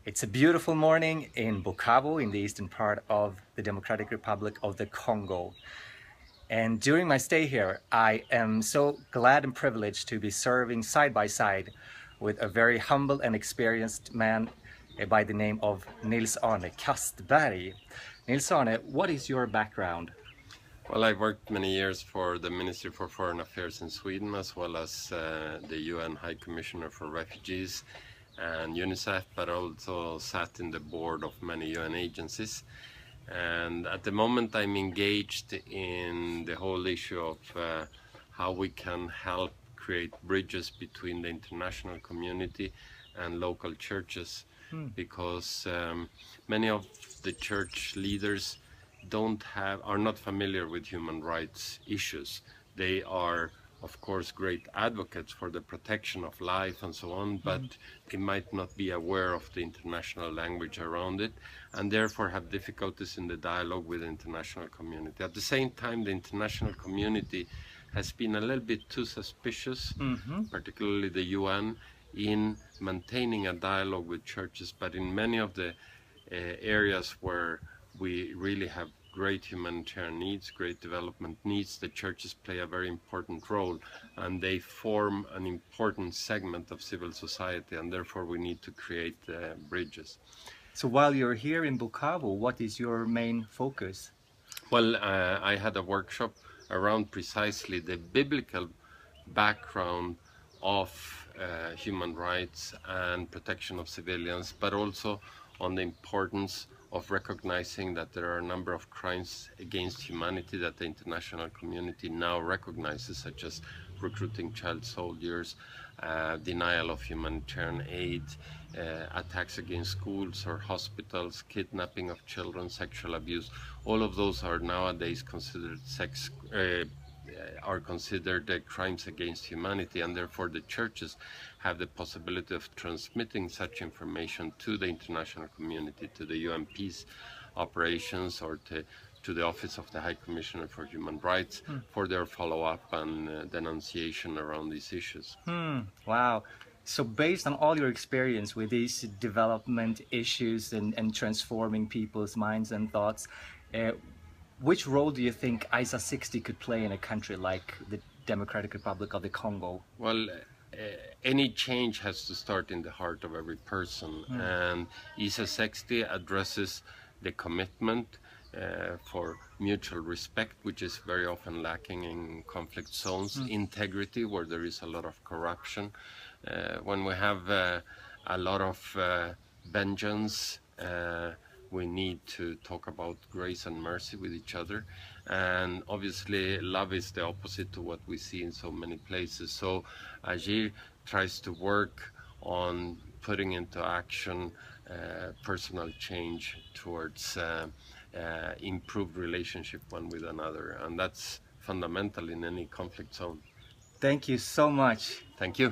It's a beautiful morning in Bukavu, in the eastern part of the Democratic Republic of the Congo. And during my stay here, I am so glad and privileged to be serving side by side with a very humble and experienced man by the name of Nils Arne Kastberg. Nils Arne, what is your background? Well, I worked many years for the Ministry for Foreign Affairs in Sweden, as well as the UN High Commissioner for Refugees and UNICEF, but also sat in the board of many UN agencies. And at the moment, I'm engaged in the whole issue of how we can help create bridges between the international community and local churches, because many of the church leaders are not familiar with human rights issues. They are, of course, great advocates for the protection of life and so on, but they might not be aware of the international language around it, and therefore have difficulties in the dialogue with the international community. At the same time, the international community has been a little bit too suspicious, particularly the UN, in maintaining a dialogue with churches, but in many of the areas where we really have great humanitarian needs, great development needs, the churches play a very important role, and they form an important segment of civil society, and therefore we need to create bridges. So while you're here in Bukavu, what is your main focus? Well, I had a workshop around precisely the biblical background of human rights and protection of civilians, but also on the importance of recognizing that there are a number of crimes against humanity that the international community now recognizes, such as recruiting child soldiers, denial of humanitarian aid, attacks against schools or hospitals, kidnapping of children, sexual abuse. All of those are nowadays considered crimes against humanity, and therefore the churches have the possibility of transmitting such information to the international community, to the UN peace operations, or to the Office of the High Commissioner for Human Rights for their follow-up and denunciation around these issues. Wow. So based on all your experience with these development issues and transforming people's minds and thoughts, which role do you think ISA60 could play in a country like the Democratic Republic of the Congo? Well, any change has to start in the heart of every person, and ISA60 addresses the commitment for mutual respect, which is very often lacking in conflict zones, integrity, where there is a lot of corruption. When we have a lot of vengeance, we need to talk about grace and mercy with each other, and obviously love is the opposite to what we see in so many places. So Agir tries to work on putting into action personal change towards improved relationship one with another, and that's fundamental in any conflict zone. Thank you so much. Thank you.